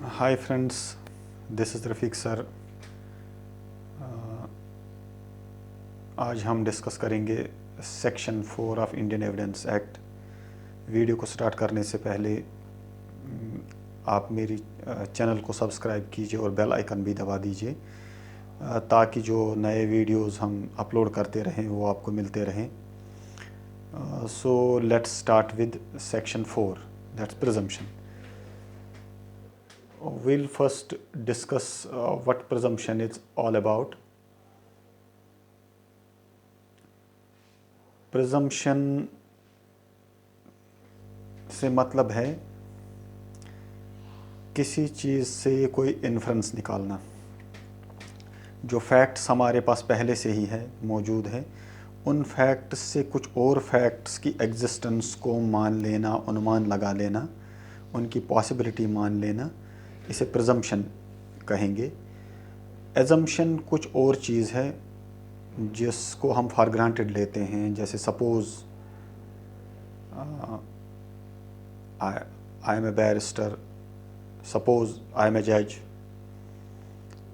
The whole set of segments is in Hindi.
Hi friends, this is Rafiq sir. आज हम डिस्कस करेंगे section 4 of Indian evidence act. Video को स्टार्ट करने से पहले आप मेरी चैनल को सब्सक्राइब कीजिए और बेल आइकन भी दबा दीजिए ताकि जो नए वीडियोस हम अपलोड करते रहें वो आपको मिलते रहें। So let's start with section 4, that's presumption. We'll first discuss what presumption is all about. Presumption से मतलब है किसी चीज़ से कोई इन्फ्रेंस निकालना। जो फैक्ट्स हमारे पास पहले से ही है मौजूद है, उन फैक्ट्स से कुछ और फैक्ट्स की एग्जिस्टेंस को मान लेना, अनुमान लगा लेना, उनकी पॉसिबिलिटी मान लेना, इसे प्रिजम्पशन कहेंगे। एजम्पशन कुछ और चीज़ है जिसको हम फॉर ग्रांटेड लेते हैं, जैसे suppose I am a barrister, suppose I am a जज।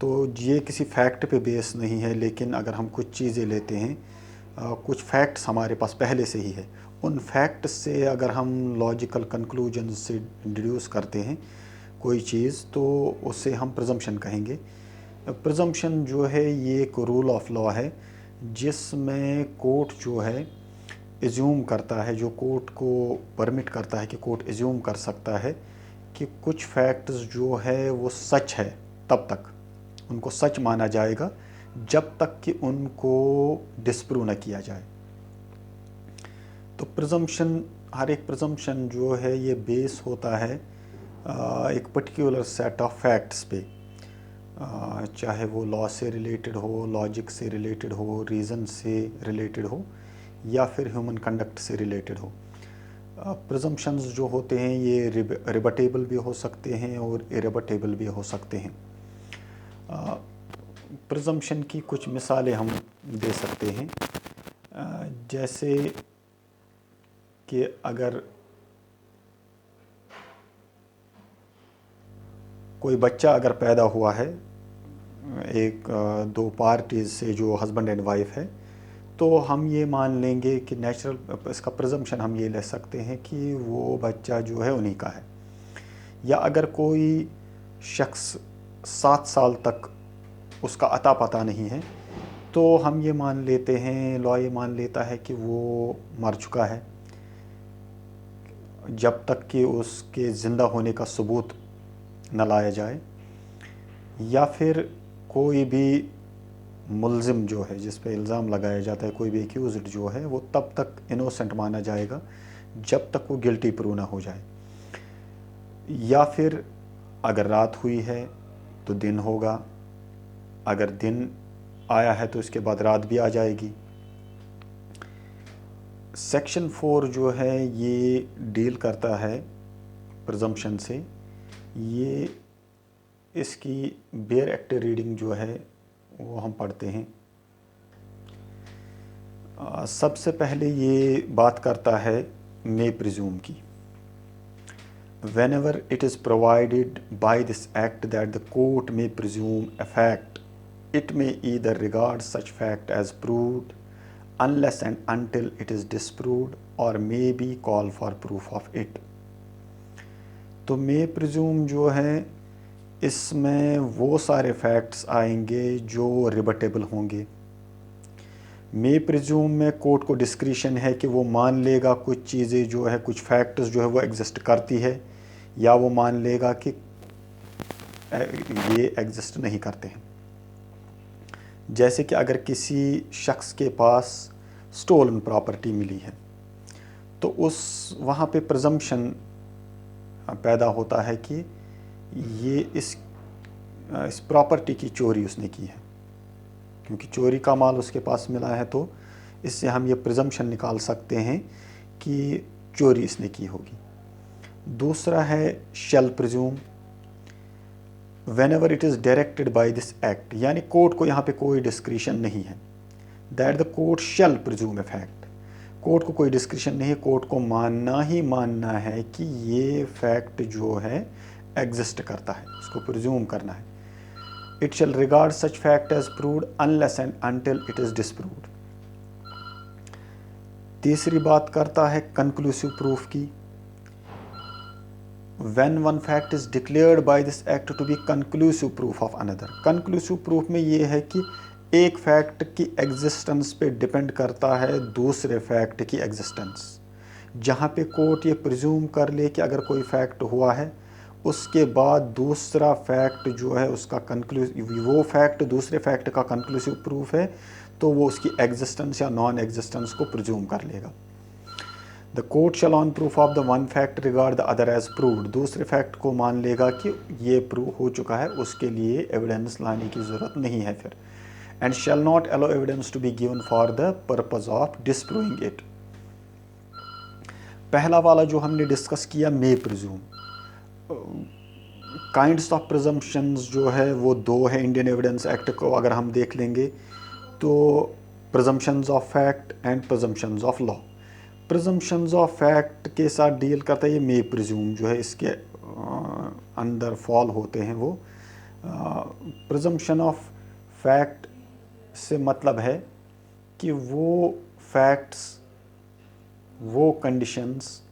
तो ये किसी फैक्ट पे बेस नहीं है, लेकिन अगर हम कुछ चीज़ें लेते हैं, कुछ फैक्ट्स हमारे पास पहले से ही है, उन फैक्ट्स से अगर हम लॉजिकल कंक्लूजन से डिड्यूस करते हैं कोई चीज़, तो उसे हम प्रिजम्पशन कहेंगे। प्रिजम्पशन जो है ये एक रूल ऑफ लॉ है जिसमें कोर्ट जो है एज्यूम करता है, जो कोर्ट को परमिट करता है कि कोर्ट एज्यूम कर सकता है कि कुछ फैक्ट्स जो है वो सच है, तब तक उनको सच माना जाएगा जब तक कि उनको डिस्प्रूव न किया जाए। तो प्रिजम्पशन, हर एक प्रिजम्पशन जो है ये बेस होता है एक पर्टिकुलर सेट ऑफ फैक्ट्स पे, चाहे वो लॉ से रिलेटेड हो, लॉजिक से रिलेटेड हो, रीज़न से रिलेटेड हो, या फिर ह्यूमन कंडक्ट से रिलेटेड हो। प्रिजम्पशंस जो होते हैं ये रिबटेबल भी हो सकते हैं और इरेबटेबल भी हो सकते हैं। प्रिजम्पशन की कुछ मिसालें हम दे सकते हैं, जैसे कि अगर कोई बच्चा अगर पैदा हुआ है एक दो पार्टीज़ से, जो हस्बैंड एंड वाइफ है, तो हम ये मान लेंगे कि नेचुरल, इसका प्रिजम्पशन हम ये ले सकते हैं कि वो बच्चा जो है उन्हीं का है। या अगर कोई शख्स 7 साल तक उसका अता पता नहीं है, तो हम ये मान लेते हैं, लॉ ये मान लेता है कि वो मर चुका है जब तक कि उसके ज़िंदा होने का सबूत न लाया जाए। या फिर कोई भी मुल्ज़िम जो है, जिस पे इल्ज़ाम लगाया जाता है, कोई भी एक्यूज़ड जो है, वो तब तक इनोसेंट माना जाएगा जब तक वो गिल्टी प्रूव ना हो जाए। या फिर अगर रात हुई है तो दिन होगा, अगर दिन आया है तो इसके बाद रात भी आ जाएगी। सेक्शन 4 जो है ये डील करता है प्रिजम्पशन से। ये इसकी बेयर एक्ट रीडिंग जो है वो हम पढ़ते हैं। सबसे पहले ये बात करता है मे प्रिज्यूम की। Whenever it is provided by this act that the court may presume a fact, it may either regard such fact as proved unless and until it is disproved, or may be call for proof of it. तो मे प्रिज्यूम जो है इसमें वो सारे फैक्ट्स आएंगे जो रिबटेबल होंगे। मे प्रिज्यूम में कोर्ट को डिस्क्रिशन है कि वो मान लेगा कुछ चीज़ें जो है, कुछ फैक्ट्स जो है वो एग्जिस्ट करती है, या वो मान लेगा कि ये एग्जिस्ट नहीं करते हैं। जैसे कि अगर किसी शख्स के पास स्टोलन प्रॉपर्टी मिली है, तो उस वहाँ पे प्रिजम्पशन पैदा होता है कि ये इस प्रॉपर्टी की चोरी उसने की है, क्योंकि चोरी का माल उसके पास मिला है। तो इससे हम ये प्रिजम्पशन निकाल सकते हैं कि चोरी इसने की होगी। दूसरा है शैल presume. Whenever it is directed by this act, यानी कोर्ट को यहाँ पे कोई डिस्क्रिशन नहीं है, that the court shell presume a fact. Court को कोई डिस्क्रिशन नहीं है, कोर्ट को मानना ही मानना है कि ये फैक्ट जो है एग्जिस्ट करता है, उसको प्रिज्यूम करना है। It shall regard such fact as proved unless and until it is disproved. तीसरी बात करता है कंक्लूसिव प्रूफ की। When one fact is declared by this act to be conclusive proof of another. Conclusive proof में ये है कि एक फैक्ट की एग्जिस्टेंस पे डिपेंड करता है दूसरे फैक्ट की एग्जिस्टेंस। जहाँ पे कोर्ट ये प्रिज्यूम कर ले कि अगर कोई फैक्ट हुआ है, उसके बाद दूसरा फैक्ट जो है उसका वो फैक्ट दूसरे फैक्ट का कंक्लूसिव प्रूफ है, तो वो उसकी एग्जिस्टेंस या नॉन एग्जिस्टेंस को प्रिज्यूम कर लेगा। The court shall on proof of the one fact regard the other as proved. दूसरे फैक्ट को मान लेगा कि ये प्रूव हो चुका है, उसके लिए एविडेंस लाने की ज़रूरत नहीं है फिर। And shall not allow evidence to be given for the purpose of disproving it. पहला वाला जो हमने डिस्कस किया, may presume. Kinds of presumptions जो है वो दो है इंडियन एविडेंस एक्ट को अगर हम देख लेंगे तो, presumptions of fact and presumptions of law. Presumptions of fact के साथ डील करता है ये मे प्रिज्यूम जो है, इसके अंदर फॉल होते हैं वो। प्रिजम्पशन ऑफ फैक्ट से मतलब है कि वो फैक्ट्स, वो कंडीशंस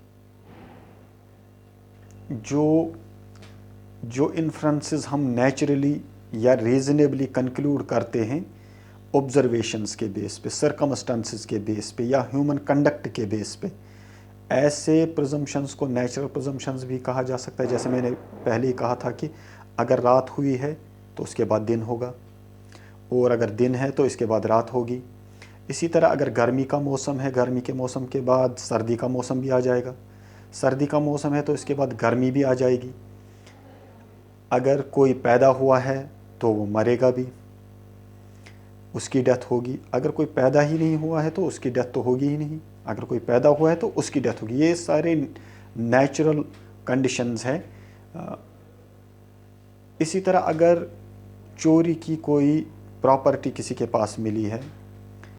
जो इन्फ्रेंसेस हम नेचुरली या रीजनेबली कंक्लूड करते हैं ऑब्जर्वेशंस के बेस पे, सर्कमस्टेंसेस के बेस पे या ह्यूमन कंडक्ट के बेस पे, ऐसे प्रिजम्पशंस को नेचुरल प्रिजम्पशंस भी कहा जा सकता है। जैसे मैंने पहले ही कहा था कि अगर रात हुई है तो उसके बाद दिन होगा, और अगर दिन है तो इसके बाद रात होगी। इसी तरह अगर गर्मी का मौसम है, गर्मी के मौसम के बाद सर्दी का मौसम भी आ जाएगा, सर्दी का मौसम है तो इसके बाद गर्मी भी आ जाएगी। अगर कोई पैदा हुआ है तो वो मरेगा भी, उसकी डेथ होगी। अगर कोई पैदा ही नहीं हुआ है तो उसकी डेथ तो होगी ही नहीं, अगर कोई पैदा हुआ है तो उसकी डेथ होगी। ये सारे नेचुरल कंडीशंस हैं। इसी तरह अगर चोरी की कोई प्रॉपर्टी किसी के पास मिली है